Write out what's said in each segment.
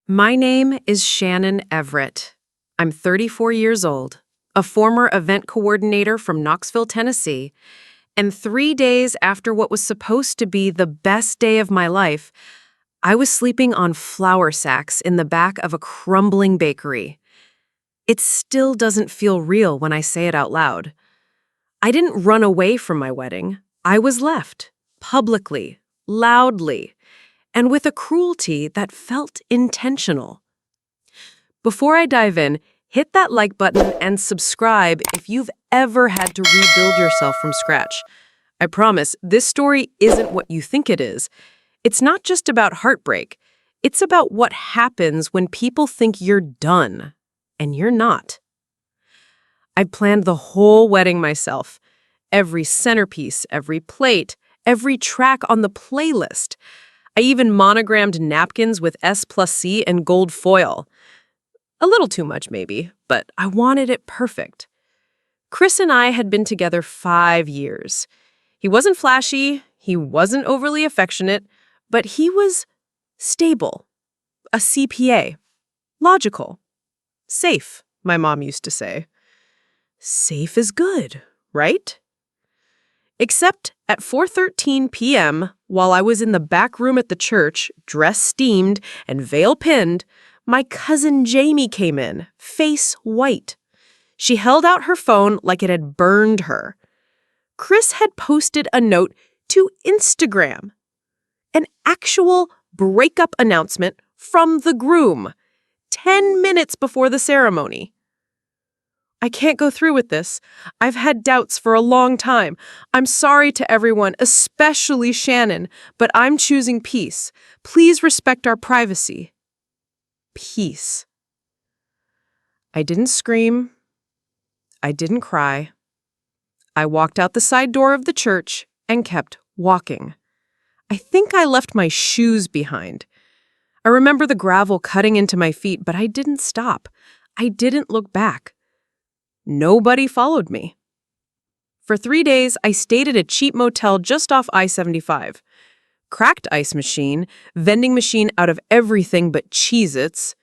My name is Shannon Everett. I'm 34 years old, a former event coordinator from Knoxville, Tennessee, and 3 days after what was supposed to be the best day of my life, I was sleeping on flour sacks in the back of a crumbling bakery. It still doesn't feel real when I say it out loud. I didn't run away from my wedding. I was left, publicly, loudly, and with a cruelty that felt intentional. Before I dive in, hit that like button and subscribe if you've ever had to rebuild yourself from scratch. I promise, this story isn't what you think it is. It's not just about heartbreak. It's about what happens when people think you're done, and you're not. I planned the whole wedding myself. Every centerpiece, every plate, every track on the playlist. I even monogrammed napkins with S+C and gold foil. A little too much, maybe, but I wanted it perfect. Chris and I had been together 5 years. He wasn't flashy, he wasn't overly affectionate, but he was stable, a CPA, logical, safe, my mom used to say. Safe is good, right? Except at 4:13 p.m., while I was in the back room at the church, dress steamed and veil pinned, my cousin Jamie came in, face white. She held out her phone like it had burned her. Chris had posted a note to Instagram, an actual breakup announcement from the groom, 10 minutes before the ceremony. I can't go through with this. I've had doubts for a long time. I'm sorry to everyone, especially Shannon, but I'm choosing peace. Please respect our privacy. Peace. I didn't scream. I didn't cry. I walked out the side door of the church and kept walking. I think I left my shoes behind. I remember the gravel cutting into my feet, but I didn't stop. I didn't look back. Nobody followed me. For 3 days, I stayed at a cheap motel just off I-75. Cracked ice machine, vending machine out of everything but Cheez-Its.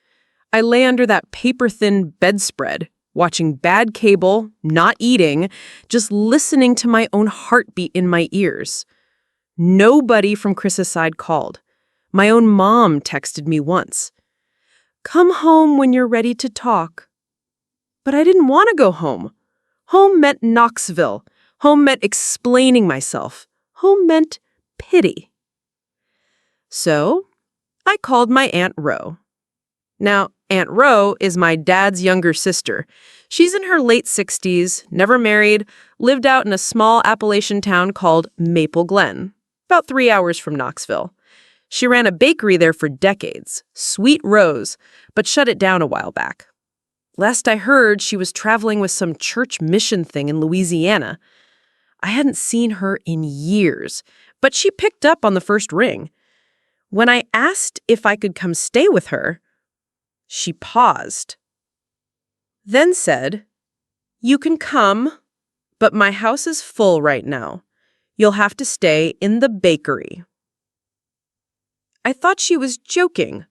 I lay under that paper-thin bedspread, watching bad cable, not eating, just listening to my own heartbeat in my ears. Nobody from Chris's side called. My own mom texted me once. "Come home when you're ready to talk." But I didn't want to go home. Home meant Knoxville. Home meant explaining myself. Home meant pity. So, I called my Aunt Ro. Now, Aunt Ro is my dad's younger sister. She's in her late 60s, never married, lived out in a small Appalachian town called Maple Glen, about 3 hours from Knoxville. She ran a bakery there for decades, Sweet Rose, but shut it down a while back. Last I heard, she was traveling with some church mission thing in Louisiana. I hadn't seen her in years, but she picked up on the first ring. When I asked if I could come stay with her, she paused, then said, "You can come, but my house is full right now. You'll have to stay in the bakery." I thought she was joking.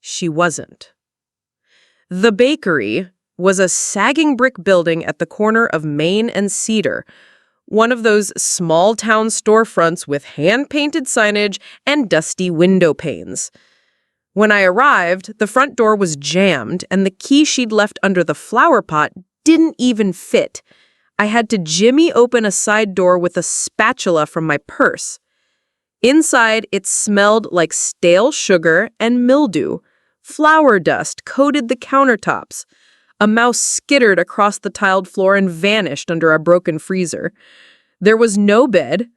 She wasn't. The bakery was a sagging brick building at the corner of Main and Cedar, one of those small-town storefronts with hand-painted signage and dusty window panes. When I arrived, the front door was jammed, and the key she'd left under the flower pot didn't even fit. I had to jimmy open a side door with a spatula from my purse. Inside, it smelled like stale sugar and mildew. Flour dust coated the countertops. A mouse skittered across the tiled floor and vanished under a broken freezer. There was no bed,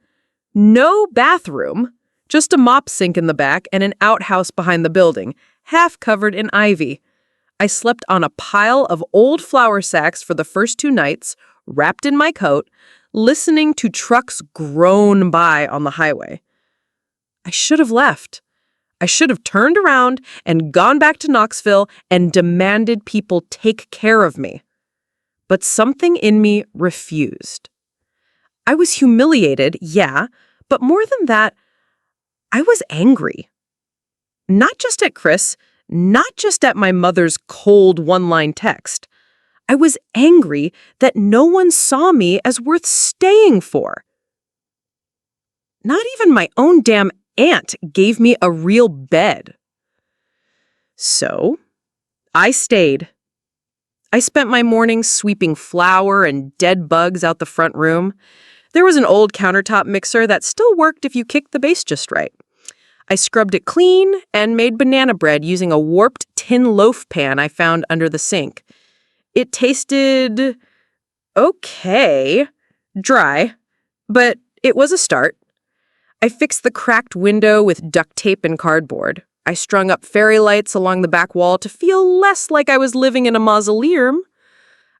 no bathroom, just a mop sink in the back and an outhouse behind the building, half covered in ivy. I slept on a pile of old flour sacks for the first 2 nights, wrapped in my coat, listening to trucks groan by on the highway. I should have left. I should have turned around and gone back to Knoxville and demanded people take care of me. But something in me refused. I was humiliated, yeah, but more than that, I was angry. Not just at Chris, not just at my mother's cold one-line text. I was angry that no one saw me as worth staying for. Not even my own damn aunt gave me a real bed. So, I stayed. I spent my mornings sweeping flour and dead bugs out the front room. There was an old countertop mixer that still worked if you kicked the base just right. I scrubbed it clean and made banana bread using a warped tin loaf pan I found under the sink. It tasted okay, dry, but it was a start. I fixed the cracked window with duct tape and cardboard. I strung up fairy lights along the back wall to feel less like I was living in a mausoleum.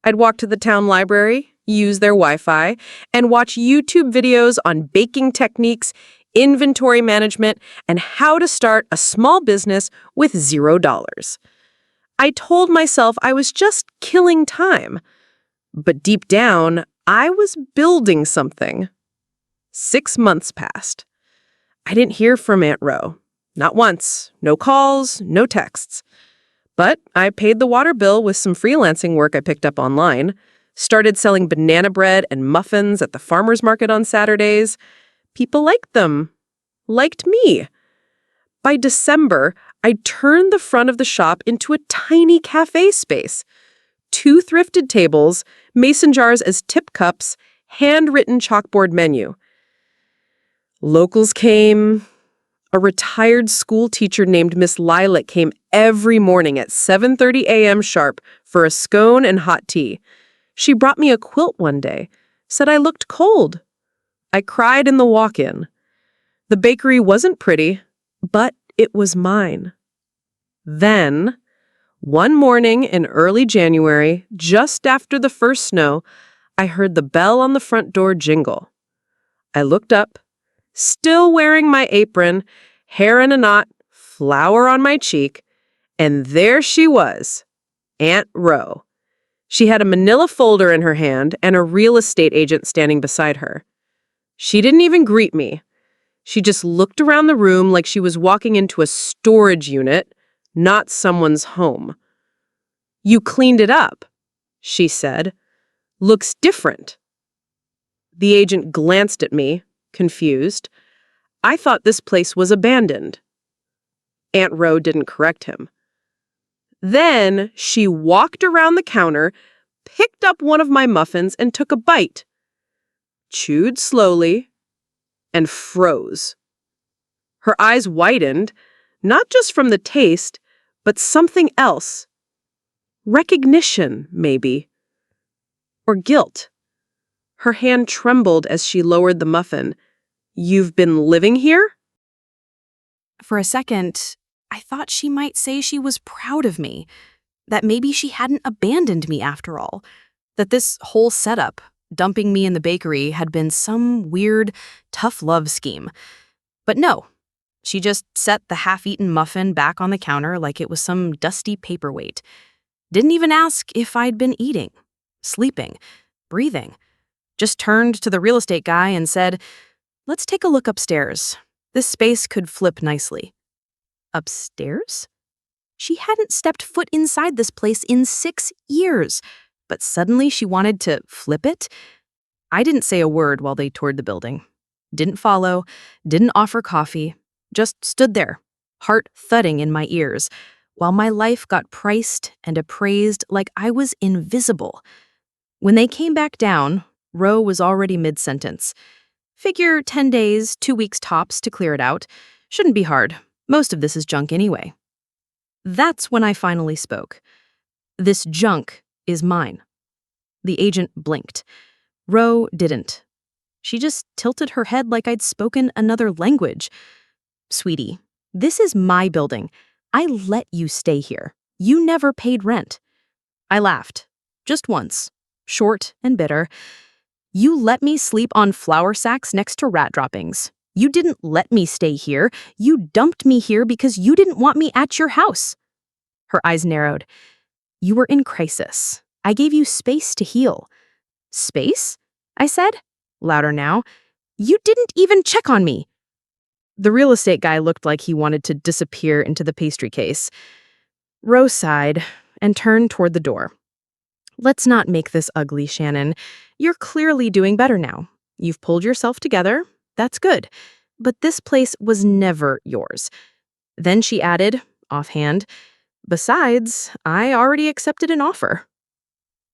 I'd walk to the town library, use their Wi-Fi, and watch YouTube videos on baking techniques, inventory management, and how to start a small business with $0. I told myself I was just killing time. But deep down, I was building something. 6 months passed. I didn't hear from Aunt Ro. Not once. No calls, no texts. But I paid the water bill with some freelancing work I picked up online, started selling banana bread and muffins at the farmer's market on Saturdays. People liked them. Liked me. By December, I turned the front of the shop into a tiny cafe space. 2 thrifted tables, mason jars as tip cups, handwritten chalkboard menu. Locals came. A retired school teacher named Miss Lilac came every morning at 7:30 a.m. sharp for a scone and hot tea. She brought me a quilt one day, said I looked cold. I cried in the walk-in. The bakery wasn't pretty, but it was mine. Then, one morning in early January, just after the first snow, I heard the bell on the front door jingle. I looked up, still wearing my apron, hair in a knot, flour on my cheek, and there she was, Aunt Ro. She had a manila folder in her hand and a real estate agent standing beside her. She didn't even greet me. She just looked around the room like she was walking into a storage unit, not someone's home. "You cleaned it up," she said. "Looks different." The agent glanced at me, confused. I thought this place was abandoned. Aunt Ro didn't correct him. Then she walked around the counter, picked up one of my muffins and took a bite, chewed slowly, and froze. Her eyes widened, not just from the taste, but something else. Recognition, maybe. Or guilt. Her hand trembled as she lowered the muffin. "You've been living here?" For a second, I thought she might say she was proud of me, that maybe she hadn't abandoned me after all, that this whole setup, dumping me in the bakery, had been some weird, tough love scheme. But no, she just set the half-eaten muffin back on the counter like it was some dusty paperweight. Didn't even ask if I'd been eating, sleeping, breathing. Just turned to the real estate guy and said, "Let's take a look upstairs. This space could flip nicely." Upstairs? She hadn't stepped foot inside this place in 6 years, but suddenly she wanted to flip it? I didn't say a word while they toured the building. Didn't follow, didn't offer coffee, just stood there, heart thudding in my ears, while my life got priced and appraised like I was invisible. When they came back down, Ro was already mid-sentence. Figure 10 days, 2 weeks tops to clear it out. Shouldn't be hard. Most of this is junk anyway. That's when I finally spoke. "This junk is mine." The agent blinked. Ro didn't. She just tilted her head like I'd spoken another language. "Sweetie, this is my building. I let you stay here. You never paid rent." I laughed. Just once. Short and bitter. "You let me sleep on flour sacks next to rat droppings. You didn't let me stay here. You dumped me here because you didn't want me at your house." Her eyes narrowed. "You were in crisis. I gave you space to heal." "Space?" I said, louder now. "You didn't even check on me." The real estate guy looked like he wanted to disappear into the pastry case. Rose sighed and turned toward the door. Let's not make this ugly, Shannon. You're clearly doing better now. You've pulled yourself together. That's good. But this place was never yours. Then she added, offhand, besides, I already accepted an offer.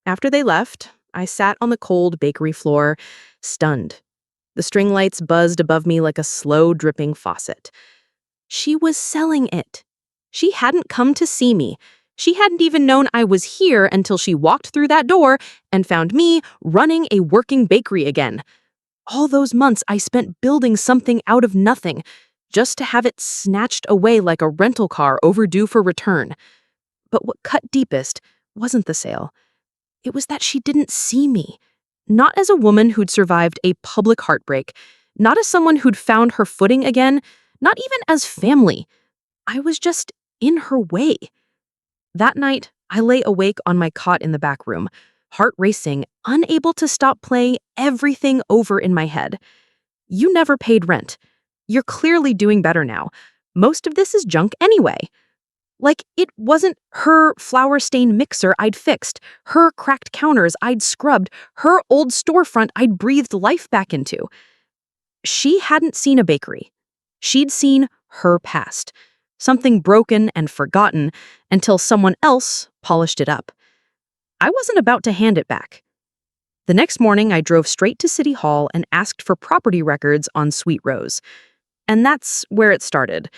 After they left, I sat on the cold bakery floor, stunned. The string lights buzzed above me like a slow dripping faucet. She was selling it. She hadn't come to see me. She hadn't even known I was here until she walked through that door and found me running a working bakery again. All those months I spent building something out of nothing, just to have it snatched away like a rental car overdue for return. But what cut deepest wasn't the sale. It was that she didn't see me. Not as a woman who'd survived a public heartbreak, not as someone who'd found her footing again, not even as family. I was just in her way. That night, I lay awake on my cot in the back room, heart racing, unable to stop playing everything over in my head. You never paid rent. You're clearly doing better now. Most of this is junk anyway. Like, it wasn't her flour-stained mixer I'd fixed, her cracked counters I'd scrubbed, her old storefront I'd breathed life back into. She hadn't seen a bakery. She'd seen her past, something broken and forgotten until someone else polished it up. I wasn't about to hand it back. The next morning, I drove straight to City Hall and asked for property records on Sweet Rose. And that's where it started.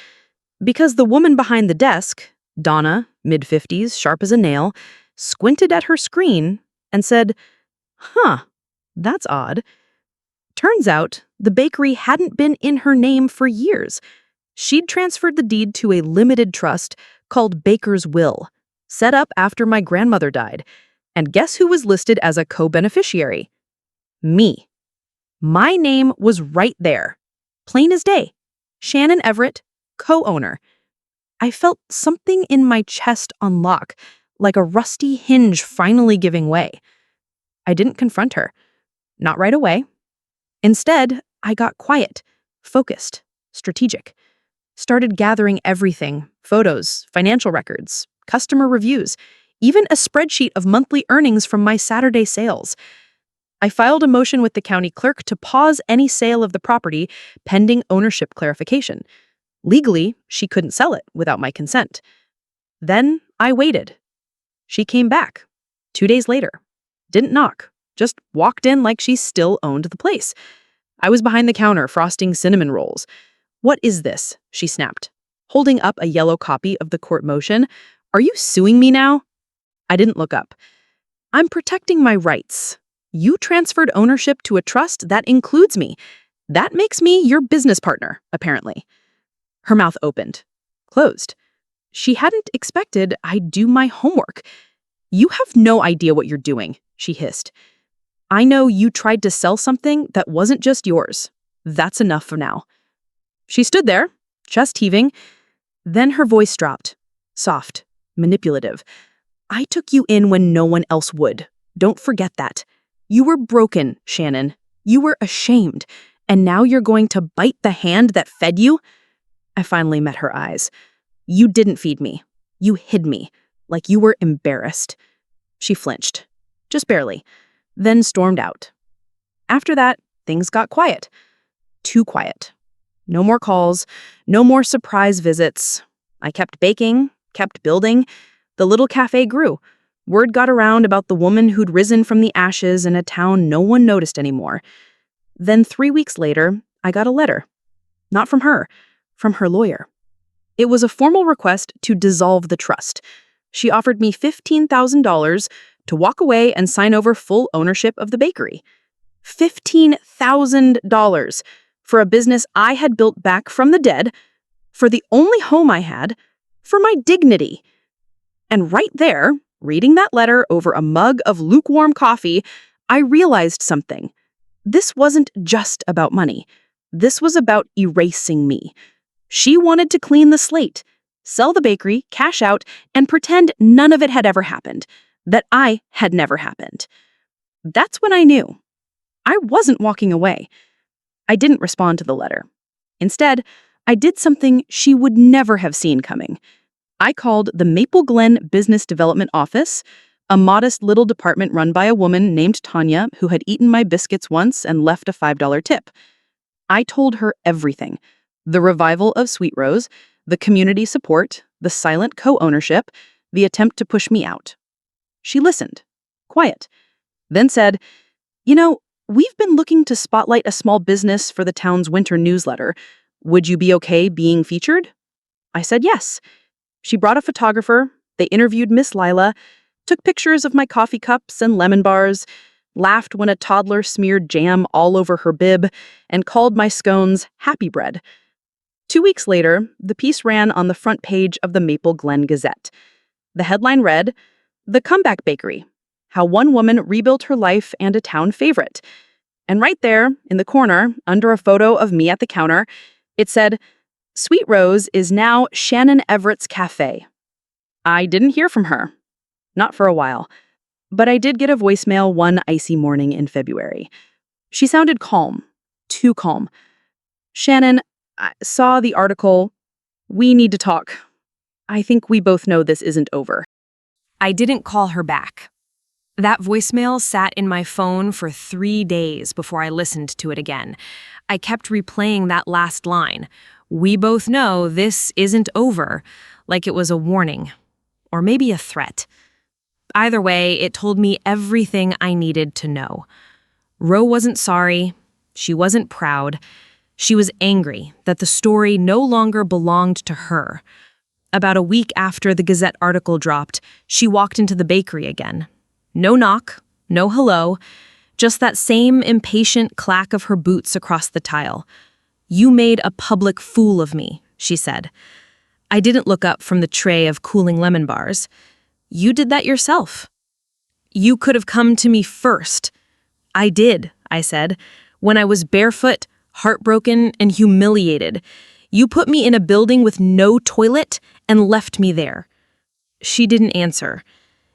Because the woman behind the desk, Donna, mid-50s, sharp as a nail, squinted at her screen and said, "Huh, that's odd." Turns out, the bakery hadn't been in her name for years. She'd transferred the deed to a limited trust called Baker's Will, set up after my grandmother died. And guess who was listed as a co-beneficiary? Me. My name was right there. Plain as day. Shannon Everett, co-owner. I felt something in my chest unlock, like a rusty hinge finally giving way. I didn't confront her. Not right away. Instead, I got quiet, focused, strategic. Started gathering everything: photos, financial records, customer reviews, even a spreadsheet of monthly earnings from my Saturday sales. I filed a motion with the county clerk to pause any sale of the property pending ownership clarification. Legally, she couldn't sell it without my consent. Then I waited. She came back 2 days later. Didn't knock, just walked in like she still owned the place. I was behind the counter frosting cinnamon rolls. "What is this?" she snapped, holding up a yellow copy of the court motion. "Are you suing me now?" I didn't look up. "I'm protecting my rights. You transferred ownership to a trust that includes me. That makes me your business partner, apparently." Her mouth opened, closed. She hadn't expected I'd do my homework. "You have no idea what you're doing," she hissed. "I know you tried to sell something that wasn't just yours. That's enough for now." She stood there, chest heaving. Then her voice dropped, soft, manipulative. "I took you in when no one else would. Don't forget that. You were broken, Shannon. You were ashamed. And now you're going to bite the hand that fed you?" I finally met her eyes. "You didn't feed me. You hid me, like you were embarrassed." She flinched, just barely, then stormed out. After that, things got quiet. Too quiet. No more calls, no more surprise visits. I kept baking, kept building. The little cafe grew. Word got around about the woman who'd risen from the ashes in a town no one noticed anymore. Then 3 weeks later, I got a letter. Not from her, from her lawyer. It was a formal request to dissolve the trust. She offered me $15,000 to walk away and sign over full ownership of the bakery. $15,000 for a business I had built back from the dead, for the only home I had, for my dignity. And right there, reading that letter over a mug of lukewarm coffee, I realized something. This wasn't just about money. This was about erasing me. She wanted to clean the slate, sell the bakery, cash out, and pretend none of it had ever happened, that I had never happened. That's when I knew. I wasn't walking away. I didn't respond to the letter. Instead, I did something she would never have seen coming. I called the Maple Glen Business Development Office, a modest little department run by a woman named Tanya who had eaten my biscuits once and left a $5 tip. I told her everything: the revival of Sweet Rose, the community support, the silent co-ownership, the attempt to push me out. She listened, quiet, then said, we've been looking to spotlight a small business for the town's winter newsletter. Would you be okay being featured? I said yes. She brought a photographer, they interviewed Miss Lila, took pictures of my coffee cups and lemon bars, laughed when a toddler smeared jam all over her bib, and called my scones Happy Bread. 2 weeks later, the piece ran on the front page of the Maple Glen Gazette. The headline read, "The Comeback Bakery: How One Woman Rebuilt Her Life and a Town Favorite." And right there, in the corner, under a photo of me at the counter, it said, "Sweet Rose is now Shannon Everett's Cafe." I didn't hear from her. Not for a while. But I did get a voicemail one icy morning in February. She sounded calm. Too calm. "Shannon, I saw the article. We need to talk. I think we both know this isn't over." I didn't call her back. That voicemail sat in my phone for 3 days before I listened to it again. I kept replaying that last line. "We both know this isn't over," like it was a warning. Or maybe a threat. Either way, it told me everything I needed to know. Ro wasn't sorry. She wasn't proud. She was angry that the story no longer belonged to her. About a week after the Gazette article dropped, she walked into the bakery again. No knock, no hello, just that same impatient clack of her boots across the tile. "You made a public fool of me," she said. I didn't look up from the tray of cooling lemon bars. "You did that yourself. You could have come to me first." "I did," I said, "when I was barefoot, heartbroken, and humiliated. You put me in a building with no toilet and left me there." She didn't answer.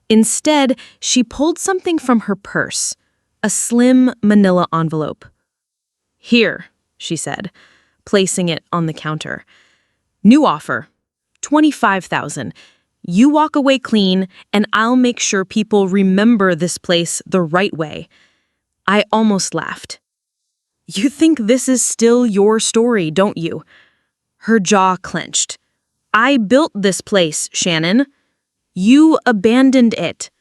Instead, she pulled something from her purse, a slim manila envelope. "Here," she said, placing it on the counter. "New offer, $25,000. You walk away clean, and I'll make sure people remember this place the right way." I almost laughed. "You think this is still your story, don't you?" Her jaw clenched. "I built this place, Shannon. You abandoned it."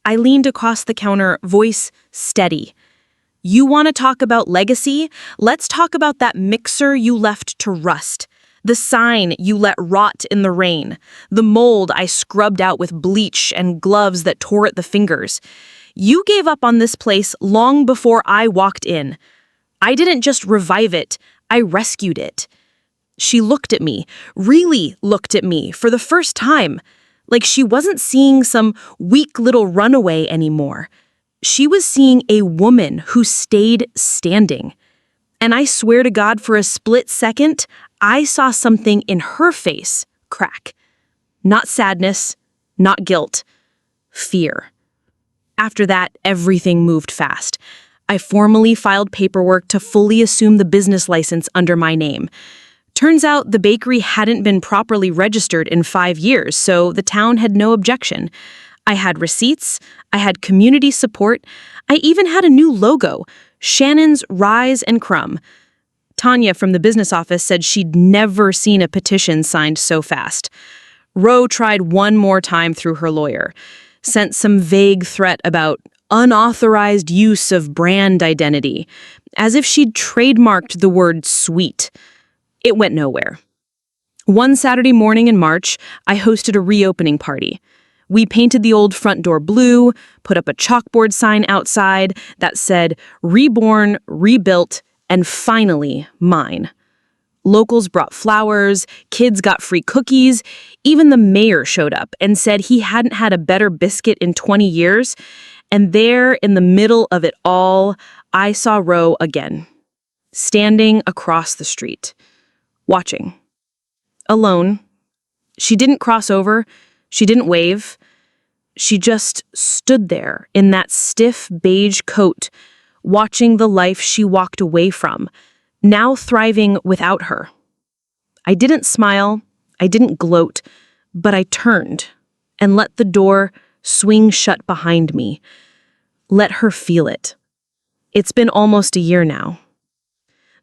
I leaned across the counter, voice steady. "You want to talk about legacy? Let's talk about that mixer you left to rust. The sign you let rot in the rain. The mold I scrubbed out with bleach and gloves that tore at the fingers. You gave up on this place long before I walked in. I didn't just revive it, I rescued it." She looked at me, really looked at me for the first time, like she wasn't seeing some weak little runaway anymore. She was seeing a woman who stayed standing. And I swear to God, for a split second, I saw something in her face crack. Not sadness, not guilt, fear. After that, everything moved fast. I formally filed paperwork to fully assume the business license under my name. Turns out the bakery hadn't been properly registered in 5 years, so the town had no objection. I had receipts, I had community support, I even had a new logo, Shannon's Rise and Crumb. Tanya from the business office said she'd never seen a petition signed so fast. Ro tried one more time through her lawyer, sent some vague threat about unauthorized use of brand identity, as if she'd trademarked the word sweet. It went nowhere. One Saturday morning in March, I hosted a reopening party. We painted the old front door blue, put up a chalkboard sign outside that said, "Reborn, rebuilt, and finally mine." Locals brought flowers, kids got free cookies, even the mayor showed up and said he hadn't had a better biscuit in 20 years. And there, in the middle of it all, I saw Ro again, standing across the street, watching. Alone. She didn't cross over. She didn't wave. She just stood there in that stiff beige coat, watching the life she walked away from, now thriving without her. I didn't smile. I didn't gloat. But I turned and let the door swing shut behind me. Let her feel it. It's been almost a year now.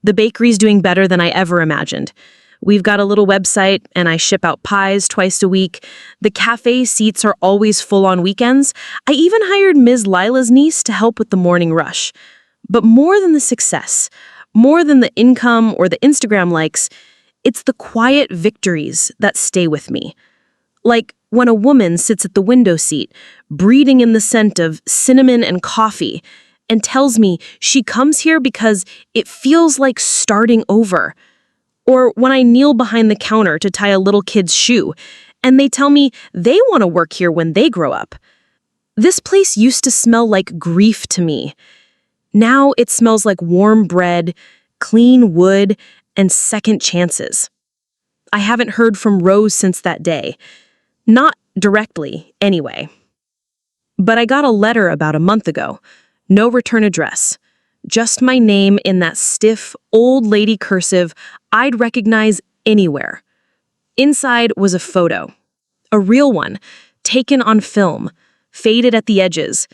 The bakery's doing better than I ever imagined. We've got a little website, and I ship out pies twice a week. The cafe seats are always full on weekends. I even hired Ms. Lila's niece to help with the morning rush. But more than the success, more than the income or the Instagram likes, it's the quiet victories that stay with me. Like when a woman sits at the window seat, breathing in the scent of cinnamon and coffee, and tells me she comes here because it feels like starting over. Or when I kneel behind the counter to tie a little kid's shoe, and they tell me they want to work here when they grow up. This place used to smell like grief to me. Now it smells like warm bread, clean wood, and second chances. I haven't heard from Rose since that day. Not directly, anyway. But I got a letter about a month ago. No return address. Just my name in that stiff, old lady cursive I'd recognize anywhere. Inside was a photo. A real one, taken on film, faded at the edges.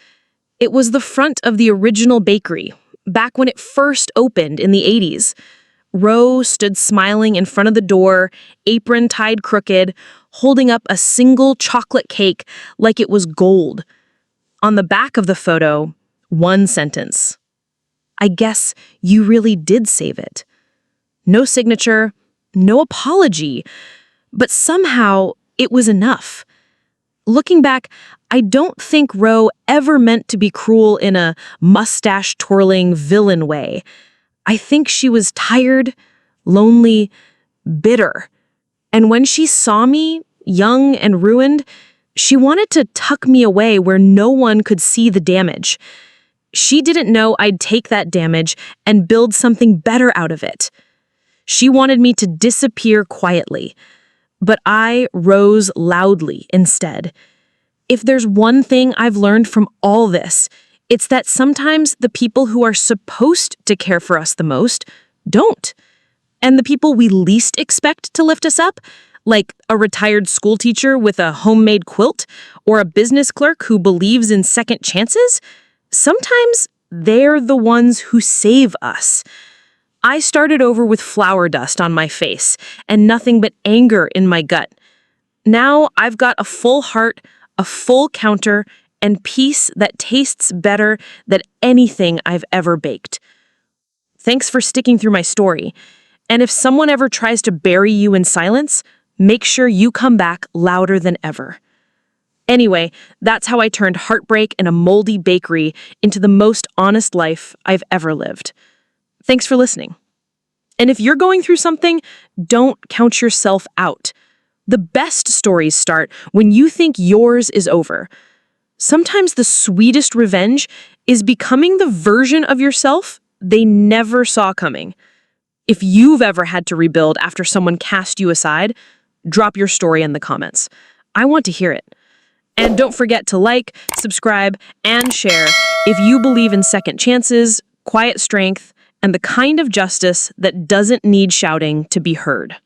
It was the front of the original bakery, back when it first opened in the 80s. Rose stood smiling in front of the door, apron tied crooked, holding up a single chocolate cake like it was gold. On the back of the photo, one sentence. I guess you really did save it. No signature, no apology, but somehow it was enough. Looking back, I don't think Ro ever meant to be cruel in a mustache-twirling villain way. I think she was tired, lonely, bitter. And when she saw me, young and ruined, she wanted to tuck me away where no one could see the damage. She didn't know I'd take that damage and build something better out of it. She wanted me to disappear quietly, but I rose loudly instead. If there's one thing I've learned from all this, it's that sometimes the people who are supposed to care for us the most don't. And the people we least expect to lift us up, like a retired school teacher with a homemade quilt or a business clerk who believes in second chances, sometimes they're the ones who save us. I started over with flour dust on my face and nothing but anger in my gut. Now I've got a full heart, a full counter, and peace that tastes better than anything I've ever baked. Thanks for sticking through my story. And if someone ever tries to bury you in silence, make sure you come back louder than ever. Anyway, that's how I turned heartbreak in a moldy bakery into the most honest life I've ever lived. Thanks for listening. And if you're going through something, don't count yourself out. The best stories start when you think yours is over. Sometimes the sweetest revenge is becoming the version of yourself they never saw coming. If you've ever had to rebuild after someone cast you aside, drop your story in the comments. I want to hear it. And don't forget to like, subscribe, and share if you believe in second chances, quiet strength, and the kind of justice that doesn't need shouting to be heard.